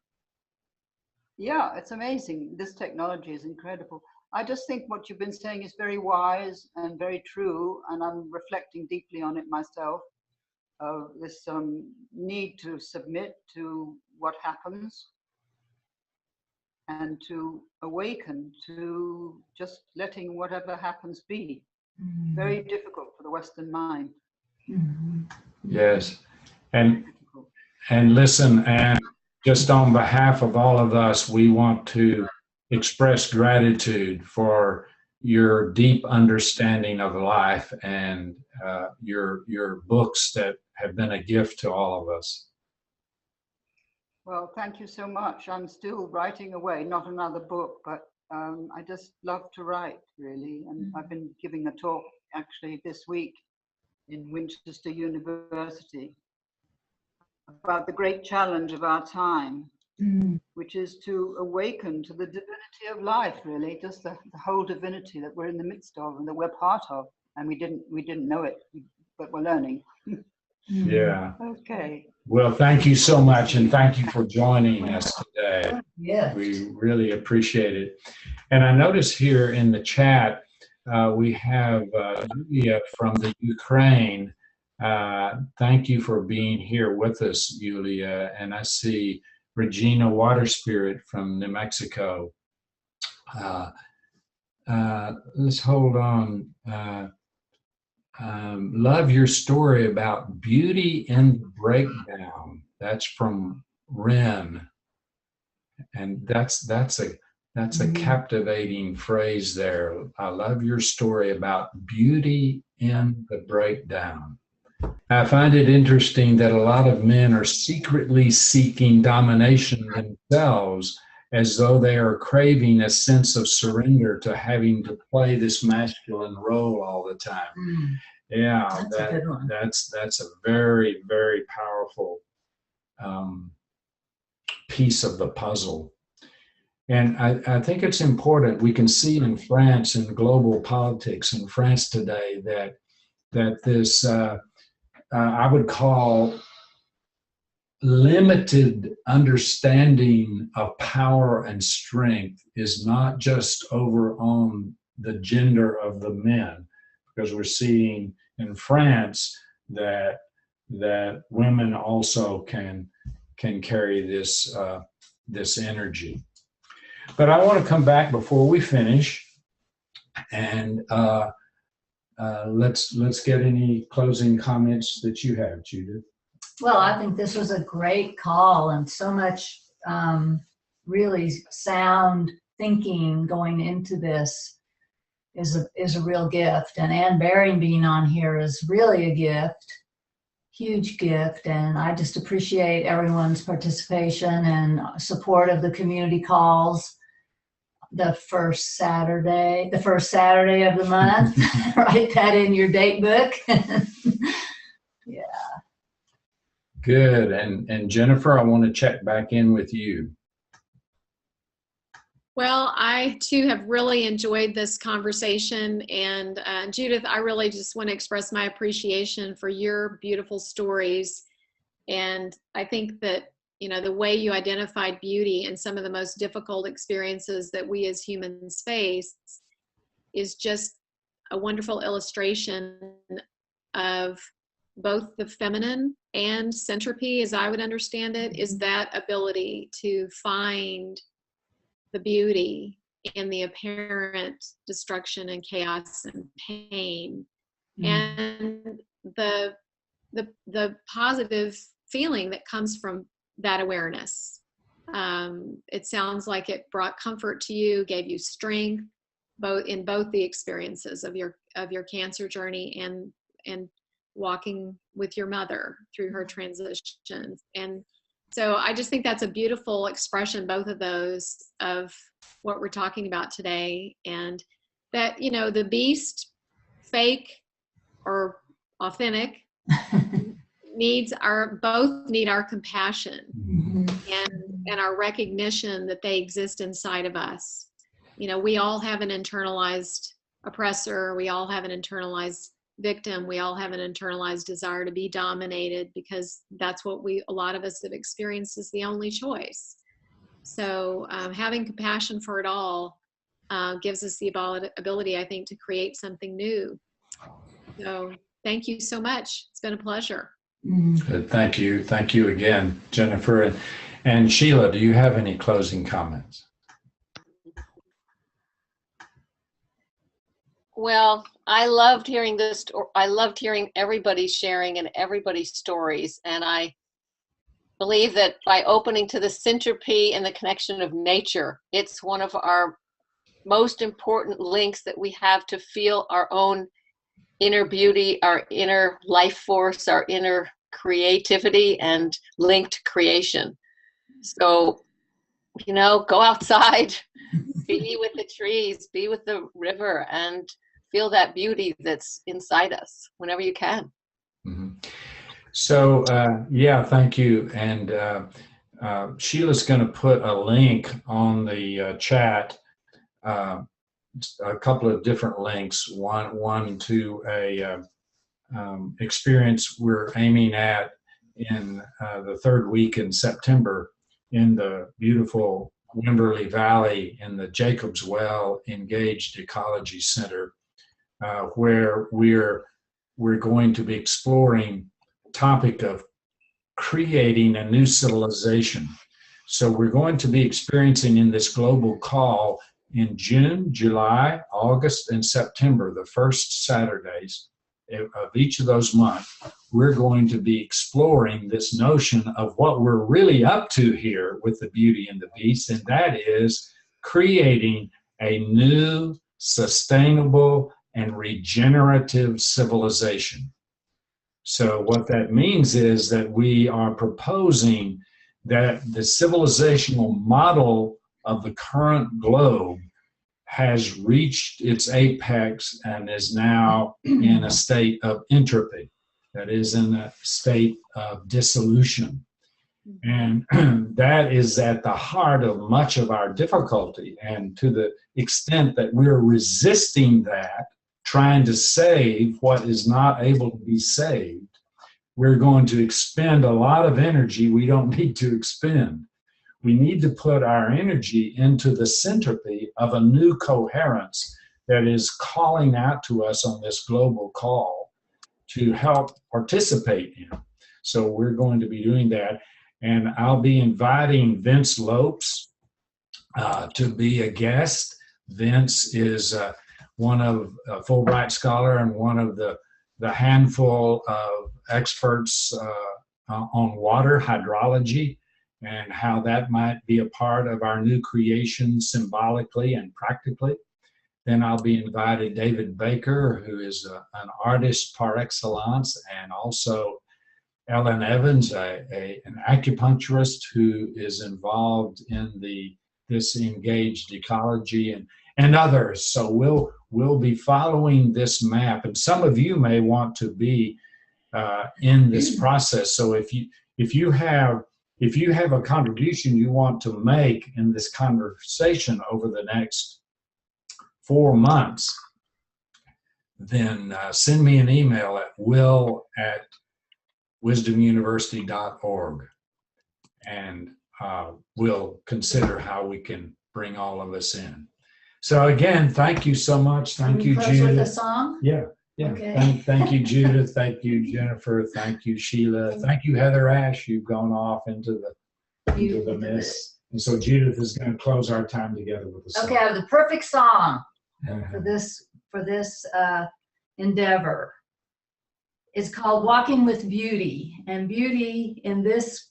Yeah, it's amazing. This technology is incredible. I just think what you've been saying is very wise and very true, and I'm reflecting deeply on it myself. This need to submit to what happens and to awaken to just letting whatever happens be. Very difficult for the Western mind. Yes, and listen, and just on behalf of all of us, we want to express gratitude for your deep understanding of life and your books that have been a gift to all of us. Well, thank you so much. I'm still writing away, not another book, but I just love to write, really. And I've been giving a talk actually this week in Winchester University about the great challenge of our time, which is to awaken to the divinity of life, really, just the whole divinity that we're in the midst of and that we're part of. And we didn't know it, but we're learning. Yeah. Okay. Well, thank you so much, and thank you for joining us today. Yeah. We really appreciate it. And I notice here in the chat, we have Yulia from the Ukraine. Thank you for being here with us, Yulia. And I see Regina Water Spirit from New Mexico. Let's hold on. Love your story about beauty in the breakdown. That's from Ren, and that's a captivating phrase there. I love your story about beauty in the breakdown. I find it interesting that a lot of men are secretly seeking domination themselves, as though they are craving a sense of surrender to having to play this masculine role all the time. Yeah, that's a very, very powerful piece of the puzzle. And I think it's important. We can see in France, in global politics in France today, that this I would call limited understanding of power and strength is not just over on the gender of the men, because we're seeing in France that women also can carry this this energy. But I want to come back before we finish, and let's get any closing comments that you have, Judith. Well, I think this was a great call, and so much really sound thinking going into this is a real gift. And Anne Baring being on here is really a gift, huge gift. And I just appreciate everyone's participation and support of the community calls. the first Saturday of the month. Write that in your date book. Yeah. Good. And Jennifer, I want to check back in with you. Well, I too have really enjoyed this conversation. And Judith, I really just want to express my appreciation for your beautiful stories. And I think that, you know, the way you identified beauty in some of the most difficult experiences that we as humans face is just a wonderful illustration of both the feminine and centropy, as I would understand it, is that ability to find the beauty in the apparent destruction and chaos and pain, and the positive feeling that comes from that awareness. It sounds like it brought comfort to you, gave you strength, both the experiences of your cancer journey and walking with your mother through her transitions. And so I just think that's a beautiful expression, both of those, of what we're talking about today. And that, you know, the beast, fake or authentic, both need our compassion and our recognition that they exist inside of us. You know, we all have an internalized oppressor. We all have an internalized victim. We all have an internalized desire to be dominated, because that's what a lot of us have experienced is the only choice. So having compassion for it all gives us the ability, I think, to create something new. So thank you so much. It's been a pleasure. Good. Thank you. Thank you again, Jennifer. And Sheila, do you have any closing comments? Well, I loved hearing this. I loved hearing everybody's sharing and everybody's stories. And I believe that by opening to the centropy and the connection of nature, it's one of our most important links that we have to feel our own inner beauty, our inner life force, our inner creativity and linked creation. So, you know, go outside, be with the trees, be with the river, and feel that beauty that's inside us whenever you can. So, yeah, thank you. And Sheila's going to put a link on the chat, a couple of different links, one to a experience we're aiming at in the third week in September in the beautiful Wimberley Valley in the Jacob's Well Engaged Ecology Center, where we're going to be exploring the topic of creating a new civilization. So we're going to be experiencing in this global call in June, July, August, and September, the first Saturdays of each of those months, we're going to be exploring this notion of what we're really up to here with the Beauty and the Beast, and that is creating a new, sustainable, and regenerative civilization. So what that means is that we are proposing that the civilizational model of the current globe has reached its apex and is now in a state of entropy, that is in a state of dissolution. And that is at the heart of much of our difficulty. And to the extent that we're resisting that, trying to save what is not able to be saved, we're going to expend a lot of energy we don't need to expend. We need to put our energy into the centropy of a new coherence that is calling out to us on this global call to help participate in. So we're going to be doing that. And I'll be inviting Vince Lopes to be a guest. Vince is one of a Fulbright scholar and one of the handful of experts on water hydrology and how that might be a part of our new creation symbolically and practically. Then I'll be inviting David Baker, who is an artist par excellence, and also Ellen Evans, an acupuncturist who is involved in the this engaged ecology and others. So we'll be following this map, and some of you may want to be in this process. So if you have a contribution you want to make in this conversation over the next 4 months, then send me an email at will@wisdomuniversity.org, and we'll consider how we can bring all of us in. So again, thank you so much. Thank you, Close Judith. with a song? Yeah. Okay. Thank you, Judith. Thank you, Jennifer. Thank you, Sheila. Thank you, HeatherAsh. You've gone off into the mist. And so Judith is going to close our time together with a song. Okay, I have the perfect song for this endeavor. It's called Walking with Beauty, and beauty in this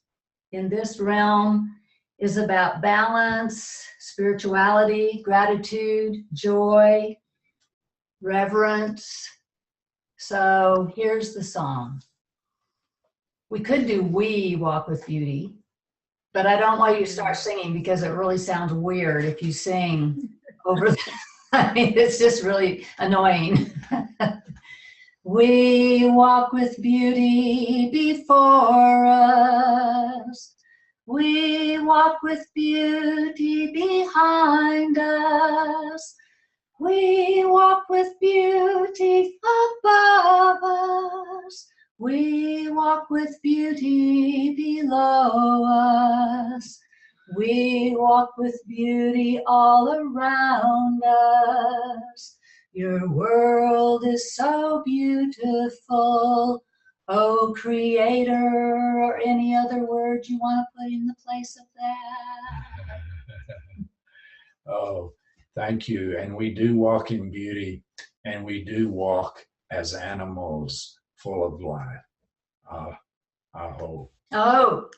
realm is about balance, spirituality, gratitude, joy, reverence. So here's the song. We could do We Walk with Beauty, but I don't want you to start singing because it really sounds weird if you sing over I mean, it's just really annoying. We walk with beauty before us. We walk with beauty behind us. We walk with beauty above us. We walk with beauty below us. We walk with beauty all around us. Your world is so beautiful, oh Creator, or any other word you want to put in the place of that. Oh, thank you. And we do walk in beauty, and we do walk as animals full of life. I hope. Oh.